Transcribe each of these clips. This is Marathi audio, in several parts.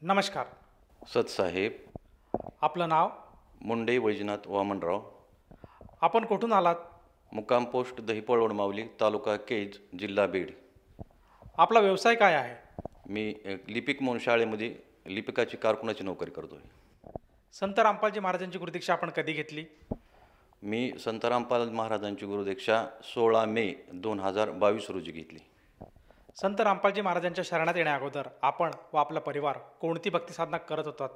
नमस्कार. सतसाहेब आपलं नाव? मुंडे वैजनाथ वामनराव. आपण कुठून आलात? मुक्काम पोस्ट दहिपळवड माऊली, तालुका केज, जिल्हा बीड. आपला व्यवसाय काय आहे? मी लिपिक म्हणून शाळेमध्ये लिपिकाची कारकुनाची नोकरी करतोय. संत रामपालजी महाराजांची गुरुदीक्षा आपण कधी घेतली? मी संत रामपाल महाराजांची गुरुदीक्षा 16 मे 2022 रोजी घेतली. संत रामपालजी महाराजांच्या शरणात येण्या अगोदर आपण व आपला परिवार कोणती भक्ती साधना करत होतात?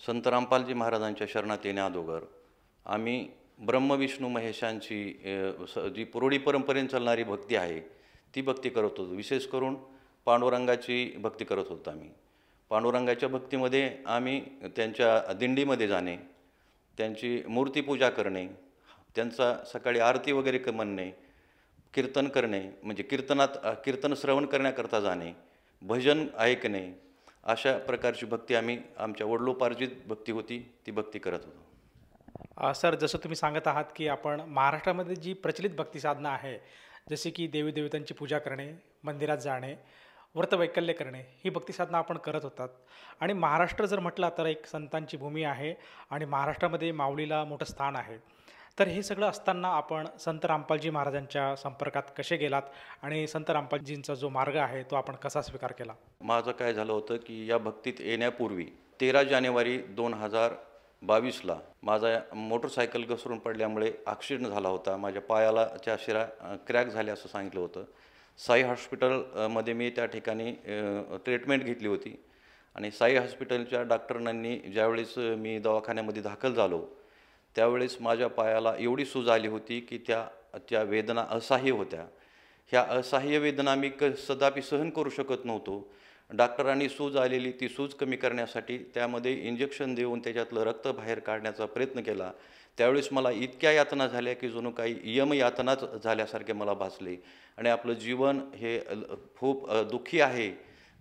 संत रामपालजी महाराजांच्या शरणात येण्याअगोदर आम्ही ब्रह्मविष्णू महेशांची जी पुरोडी परंपरेने चालणारी भक्ती आहे ती भक्ती करत होतो. विशेष करून पांडुरंगाची भक्ती करत होतो. आम्ही पांडुरंगाच्या भक्तीमध्ये आम्ही त्यांच्या दिंडीमध्ये जाणे, त्यांची मूर्तीपूजा करणे, त्यांचा सकाळी आरती वगैरे म्हणणे, कीर्तन करणे, म्हणजे कीर्तन श्रवण करण्याकरता जाणे, भजन ऐकणे, अशा प्रकारची भक्ती आम्ही आमच्या वडिलोपार्जित भक्ती होती ती भक्ती करत होतो. सर, जसं तुम्ही सांगत आहात की आपण महाराष्ट्रामध्ये जी प्रचलित भक्ती साधना आहे, जसे की देवी देवतांची पूजा करणे, मंदिरात जाणे, व्रतवैकल्य करणे, ही भक्ती साधना आपण करत होतात. आणि महाराष्ट्र जर म्हटला तर एक संतांची भूमी आहे आणि महाराष्ट्रामध्ये माऊलीला मोठं स्थान आहे. तर हे सगळं असताना आपण संत रामपालजी महाराजांच्या संपर्कात कसे गेलात आणि संत रामपालजींचा जो मार्ग आहे तो आपण कसा स्वीकार केला? माझं काय झालं होतं की या भक्तीत येण्यापूर्वी 13 जानेवारी 2022ला माझा मोटरसायकल घसरून पडल्यामुळे ॲक्सिडेंट झाला होता. माझ्या पायाच्या शिरा क्रॅक झाले असं सांगितलं होतं. साई हॉस्पिटलमध्ये मी त्या ठिकाणी ट्रीटमेंट घेतली होती आणि साई हॉस्पिटलच्या डॉक्टरांनी ज्यावेळेस मी दवाखान्यामध्ये दाखल झालो त्यावेळेस माझ्या पायाला एवढी सूज आली होती की त्या वेदना असह्य होत्या. ह्या असह्य वेदना मी कदापि सहन करू शकत नव्हतो. डॉक्टरांनी सूज आलेली ती सूज कमी करण्यासाठी त्यामध्ये इंजेक्शन देऊन त्याच्यातलं रक्त बाहेर काढण्याचा प्रयत्न केला. त्यावेळेस मला इतक्या यातना झाल्या की जणू काही यमयातनाच झाल्यासारखे मला भासले आणि आपलं जीवन हे खूप दुःखी आहे,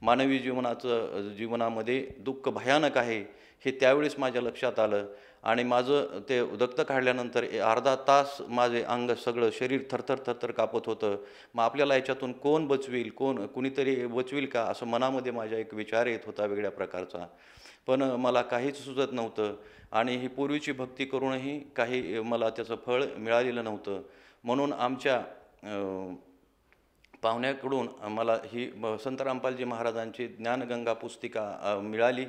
मानवी जीवनामध्ये दुःख भयानक आहे हे त्यावेळेस माझ्या लक्षात आलं. आणि माझं ते रक्त काढल्यानंतर अर्धा तास माझे अंग सगळं शरीर थरथर थरथर कापत होतं. मग आपल्याला याच्यातून कोण बचवील, कुणीतरी बचवील का असं मनामध्ये माझ्या एक विचार येत होता वेगळ्या प्रकारचा. पण मला काहीच सुचत नव्हतं आणि ही पूर्वीची भक्ती करूनही काही मला त्याचं फळ मिळालेलं नव्हतं. म्हणून आमच्या पाहुण्याकडून मला ही संत रामपालजी महाराजांची ज्ञानगंगा पुस्तिका मिळाली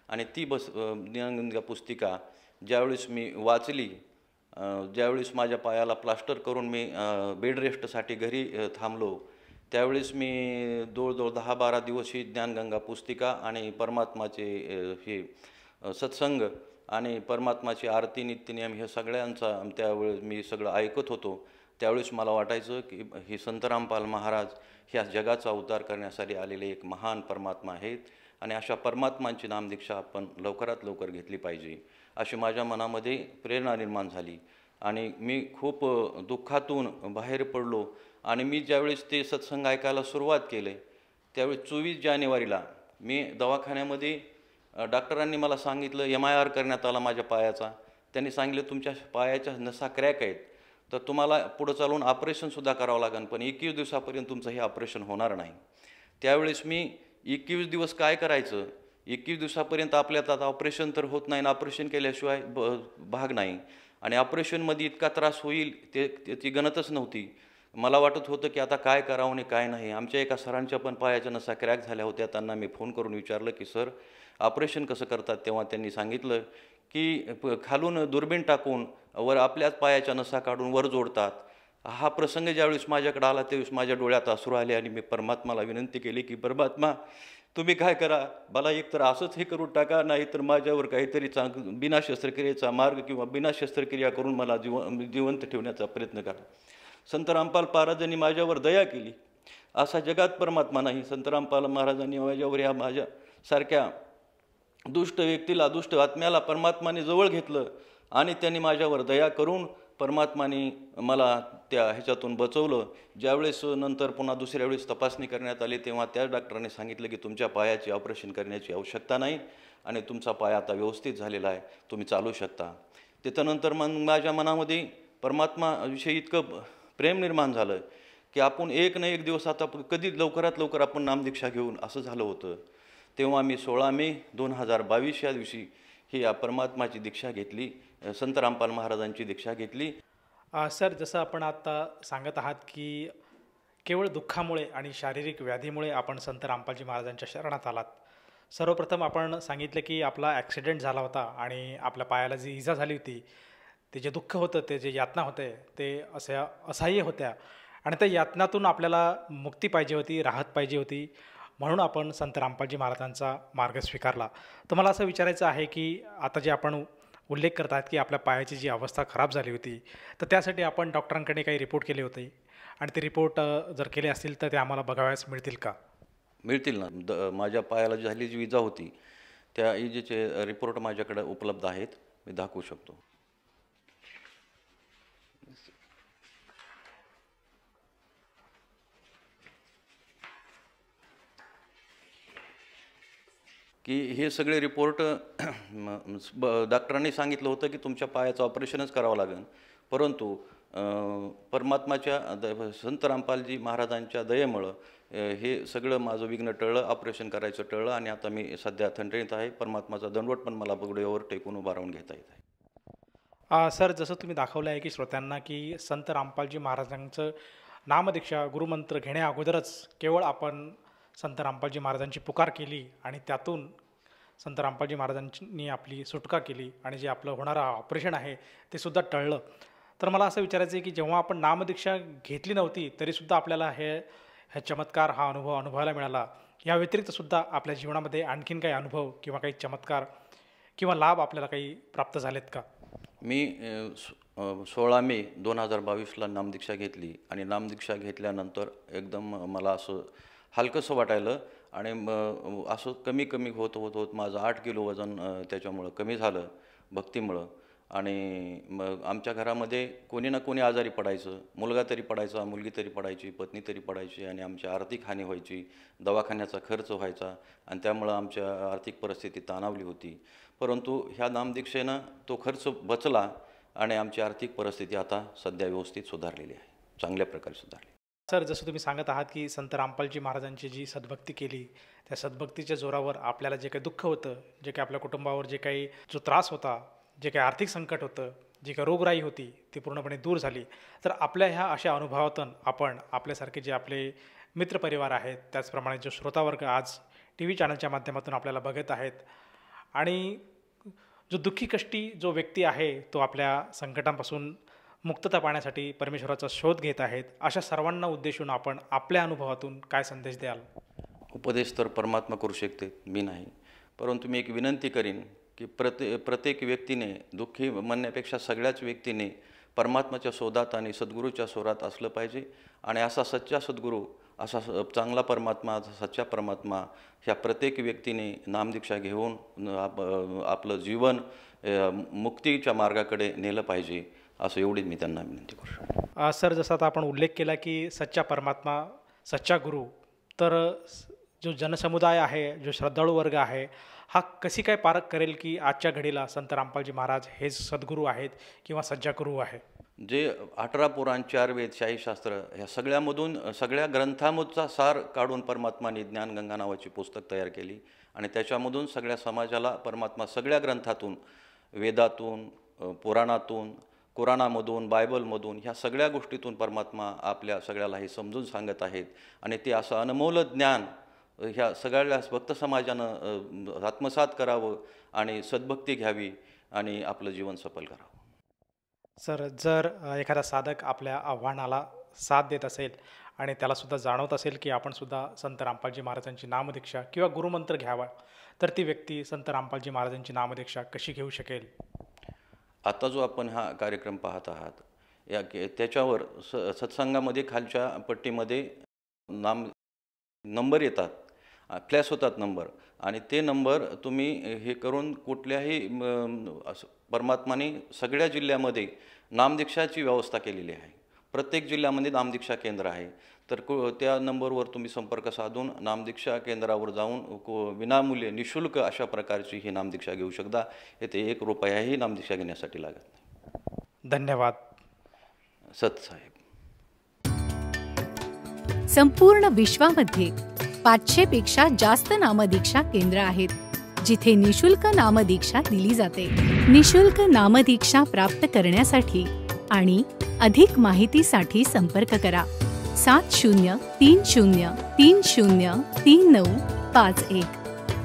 आणि ती ज्ञानगंगा पुस्तिका ज्यावेळेस मी वाचली, ज्यावेळेस माझ्या पायाला प्लास्टर करून मी बेड रेस्टसाठी घरी थांबलो त्यावेळेस मी जवळजवळ 10-12 दिवस ही ज्ञानगंगा पुस्तिका आणि परमात्माचे हे सत्संग आणि परमात्माची आरती नित्यनियम हे सगळ्यांचा त्यावेळेस मी सगळं ऐकत होतो. त्यावेळेस मला वाटायचं की हे संत रामपाल महाराज ह्या जगाचा उद्धार करण्यासाठी आलेले एक महान परमात्मा आहेत आणि अशा परमात्मांची नामदीक्षा आपण लवकरात लवकर घेतली पाहिजे अशी माझ्या मनामध्ये प्रेरणा निर्माण झाली. आणि मी खूप दुःखातून बाहेर पडलो आणि मी ज्यावेळेस ते सत्संग ऐकायला सुरुवात केले त्यावेळेस 24 जानेवारीला मी दवाखान्यामध्ये डॉक्टरांनी मला सांगितलं, MRI करण्यात आला माझ्या पायाचा. त्यांनी सांगितलं तुमच्या पायाच्या नसा क्रॅक आहेत तर तुम्हाला पुढं चालून ऑपरेशनसुद्धा करावं लागेल, पण 21 दिवसापर्यंत तुमचं हे ऑपरेशन होणार नाही. त्यावेळेस मी 21 दिवस काय करायचं, 21 दिवसापर्यंत आपल्यात आता ऑपरेशन तर होत नाही, ऑपरेशन केल्याशिवाय भाग नाही आणि ऑपरेशनमध्ये इतका त्रास होईल त्याची गणतच नव्हती. मला वाटत होतं की आता काय करावं आणि काय नाही. आमच्या एका सरांच्या पण पायाच्या नसा क्रॅक झाल्या होत्या. त्यांना मी फोन करून विचारलं की सर ऑपरेशन कसं करतात, तेव्हा त्यांनी सांगितलं की खालून दुर्बीण टाकून वर आपल्याच पायाच्या नसा काढून वर जोडतात. हा प्रसंग ज्यावेळेस माझ्याकडे आला त्यावेळेस माझ्या डोळ्यात अश्रू आले आणि मी परमात्माला विनंती केली की परमात्मा तुम्ही काय करा, मला एकतर असंच हे करून टाका, नाही तर माझ्यावर काहीतरी बिना शस्त्रक्रियेचा मार्ग किंवा बिना शस्त्रक्रिया करून मला जिवंत ठेवण्याचा प्रयत्न करा. संत रामपाल महाराजांनी माझ्यावर दया केली. असा जगात परमात्मा नाही. संत रामपाल महाराजांनी माझ्यावर या माझ्यासारख्या दुष्ट व्यक्तीला, दुष्ट आत्म्याला परमात्माने जवळ घेतलं आणि त्यांनी माझ्यावर दया करून परमात्माने मला त्या ह्याच्यातून बचवलं. ज्यावेळेस नंतर पुन्हा दुसऱ्या वेळेस तपासणी करण्यात आली तेव्हा त्या डॉक्टरांनी सांगितलं की तुमच्या पायाची ऑपरेशन करण्याची आवश्यकता नाही आणि तुमचा पाय आता व्यवस्थित झालेला आहे, तुम्ही चालू शकता. त्याच्यानंतर मग माझ्या मनामध्ये परमात्माविषयी इतकं प्रेम निर्माण झालं की आपण एक ना एक दिवस आता कधी लवकरात लवकर आपण नामदीक्षा घेऊन असं झालं होतं. तेव्हा मी 16 मे 2022 या दिवशी ही या परमात्माची दीक्षा घेतली, संत रामपाल महाराजांची दीक्षा घेतली. सर, जसं आपण आता सांगत आहात की केवळ दुःखामुळे आणि शारीरिक व्याधीमुळे आपण संत रामपालजी महाराजांच्या शरणात आलात. सर्वप्रथम आपण सांगितलं की आपला ॲक्सिडेंट झाला होता आणि आपल्या पायाला जी इजा झाली होती, ते जे दुःख होतं, ते जे यातना होते, ते अशा असह्य होत्या आणि त्या यातनातून आपल्याला मुक्ती पाहिजे होती, राहत पाहिजे होती. म्हणून आपण संत रामपालजी महाराजांचा मार्ग स्वीकारला. तर मला असं विचारायचं आहे की आता जे आपण उल्लेख करत आहात की आपल्या पायाची जी अवस्था खराब झाली होती, तर त्यासाठी आपण डॉक्टरांकडे काही रिपोर्ट केले होते आणि ते रिपोर्ट जर केले असतील तर ते आम्हाला बघावयास मिळतील का? मिळतील ना. माझ्या पायाला झाली जी इजा होती त्या इजेचे रिपोर्ट माझ्याकडे उपलब्ध आहेत, मी दाखवू शकतो. की हे सगळे रिपोर्ट डॉक्टरांनी सांगितलं होतं की तुमच्या पायाचं ऑपरेशनच करावं लागेल, परंतु परमात्माच्या संत रामपालजी महाराजांच्या दयेमुळं हे सगळं माझं विघ्न टळलं, ऑपरेशन करायचं टळलं आणि आता मी सध्या थंडणीत आहे. परमात्माचा दंडवट पण मला बगड्यावर टेकून उभा राहून घेता येत आहे. सर, जसं तुम्ही दाखवलं आहे की श्रोत्यांना की संत रामपालजी महाराजांचं नामदीक्षा गुरुमंत्र घेण्या अगोदरच केवळ आपण संत रामपालजी महाराजांची पुकार केली आणि त्यातून संत रामपालजी महाराजांनी आपली सुटका केली आणि जे आपलं होणारं ऑपरेशन आहे ते सुद्धा टळलं. तर मला असं विचारायचं आहे की जेव्हा आपण नामदीक्षा घेतली नव्हती तरीसुद्धा आपल्याला हे चमत्कार हा अनुभव अनुभवायला मिळाला. या व्यतिरिक्त सुद्धा आपल्या जीवनामध्ये आणखीन काही अनुभव किंवा काही चमत्कार किंवा लाभ आपल्याला काही प्राप्त झालेत का? मी 16 मे 2022ला नामदीक्षा घेतली आणि नामदीक्षा घेतल्यानंतर एकदम मला असं हलकंसं वाटायलं आणि असं कमी कमी होत होत होत माझं 8 किलो वजन त्याच्यामुळं कमी झालं भक्तीमुळं. आणि मग आमच्या घरामध्ये कोणी ना कोणी आजारी पडायचं, मुलगा तरी पडायचा, मुलगी तरी पडायची, पत्नी तरी पडायची आणि आमची आर्थिक हानी व्हायची, दवाखान्याचा खर्च व्हायचा आणि त्यामुळं आमच्या आर्थिक परिस्थिती ताणावली होती. परंतु ह्या नामदीक्षेनं तो खर्च बचला आणि आमची आर्थिक परिस्थिती आता सध्या व्यवस्थित सुधारलेली आहे, चांगल्या प्रकारे सुधारली. सर, जसं तुम्ही सांगत आहात की संत रामपालजी महाराजांची जी सद्भक्ती केली, त्या सद्भक्तीच्या जोरावर आपल्याला जे काही दुःख होतं, जे काही आपल्या कुटुंबावर जे काही जो त्रास होता, जे काही आर्थिक संकट होतं, जी काही रोगराई होती ती पूर्णपणे दूर झाली. तर आपल्या ह्या अशा अनुभवातून आपण आपल्यासारखे जे आपले मित्रपरिवार आहेत, त्याचप्रमाणे जो श्रोतावर्ग आज टी व्ही चॅनलच्या माध्यमातून आपल्याला बघत आहेत आणि जो दुःखी कष्टी जो व्यक्ती आहे तो आपल्या संकटांपासून मुक्तता पाहण्यासाठी परमेश्वराचा शोध घेत आहेत, अशा सर्वांना उद्देशून आपण आपल्या अनुभवातून काय संदेश द्याल? उपदेश तर परमात्मा करू शकते, मी नाही. परंतु मी एक विनंती करीन की प्रत्येक व्यक्तीने दुःखी म्हणण्यापेक्षा सगळ्याच व्यक्तीने परमात्माच्या शोधात आणि सद्गुरूच्या शोधात असलं पाहिजे आणि असा सच्चा सद्गुरू, असा चांगला परमात्मा, सच्चा परमात्मा ह्या प्रत्येक व्यक्तीने नामदीक्षा घेऊन आपलं जीवन मुक्तीच्या मार्गाकडे नेलं पाहिजे, असं एवढीच मी त्यांना विनंती करू शकतो. सर, जसा आता आपण उल्लेख केला की सच्चा परमात्मा, सच्चा गुरु, तर जो जनसमुदाय आहे, जो श्रद्धाळू वर्ग आहे, हा कशी काय पारख करेल की आजच्या घडीला संत रामपालजी महाराज हेच सद्गुरू आहेत किंवा सच्चा गुरु आहे? जे 18 पुराण, 4 वेद, शाहीशास्त्र ह्या सगळ्यामधून सगळ्या ग्रंथांचा सार काढून परमात्माने ज्ञानगंगा नावाची पुस्तक तयार केली आणि त्याच्यामधून सगळ्या समाजाला परमात्मा सगळ्या ग्रंथातून, वेदातून, पुराणातून, कुराणामधून, बायबलमधून ह्या सगळ्या गोष्टीतून परमात्मा आपल्या सगळ्याला हे समजून सांगत आहेत आणि ते असं अनमोल ज्ञान ह्या सगळ्या भक्त समाजानं आत्मसात करावं आणि सद्भक्ती घ्यावी आणि आपलं जीवन सफल करावं. सर, जर एखादा साधक आपल्या आव्हानाला साथ देत असेल आणि त्यालासुद्धा जाणवत असेल की आपणसुद्धा संत रामपालजी महाराजांची नामदीक्षा किंवा गुरुमंत्र घ्यावा, तर ती व्यक्ती संत रामपालजी महाराजांची नामदीक्षा कशी घेऊ शकेल? आता जो आपण हा कार्यक्रम पाहत आहात त्याच्यावर सत्संगामध्ये खालच्या पट्टीमध्ये नंबर येतात, फ्लॅश होतात नंबर आणि ते नंबर तुम्ही हे करून कुठल्याही परमात्माने सगळ्या जिल्ह्यामध्ये नामदीक्षाची व्यवस्था केलेली आहे. प्रत्येक जिल्ह्यामध्ये नामदीक्षा केंद्र आहे. तर त्या नंबरवर तुम्ही संपर्क साधून नामदीक्षा केंद्रावर जाऊन विनामूल्य निशुल्क अशा प्रकारची ही नामदीक्षा घेऊ शकता. येथे 1 रुपयाही नामदीक्षा घेण्यासाठी लागत नाही. धन्यवाद. सत साहेब. संपूर्ण विश्वामध्ये 500 पेक्षा जास्त नामदीक्षा केंद्र आहेत, जिथे निशुल्क नामदीक्षा दिली जाते। निशुल्क नामदीक्षा प्राप्त करण्यासाठी आणि अधिक माहितीसाठी संपर्क करा 7030303951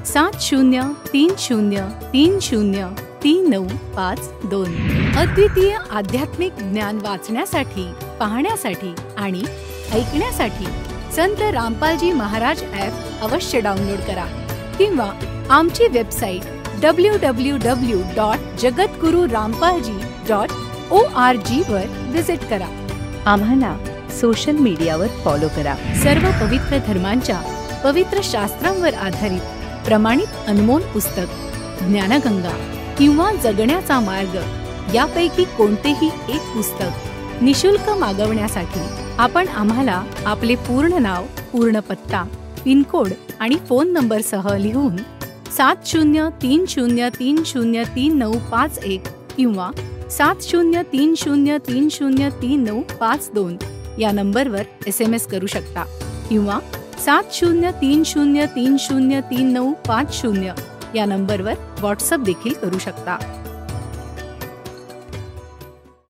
7030303952। अद्वितीय आध्यात्मिक ज्ञान वाचण्यासाठी, पाहण्यासाठी आणि ऐकण्यासाठी संत रामपालजी महाराज ॲप अवश्य डाउनलोड करा किंवा आमची वेबसाईट www.jagatgururampalji.org वर विजिट करा। आम्हाला सोशल मीडियावर फॉलो करा। सर्व पवित्र धर्मांच्या पवित्र शास्त्रांवर आधारित प्रमाणित अनमोल पुस्तक ज्ञानगंगा किंवा जगण्याचा मार्ग यापैकी कोणतेही एक पुस्तक निशुल्क मागवण्यासाठी आपण आम्हाला आपले पूर्ण नाव, पूर्ण पत्ता, पिनकोड आणि फोन नंबरसह लिहून 7030303951 किंवा 7030303952 या नंबरवर SMS करू शकता किंवा 7030303950 या नंबरवर व्हॉट्सअप देखील करू शकता।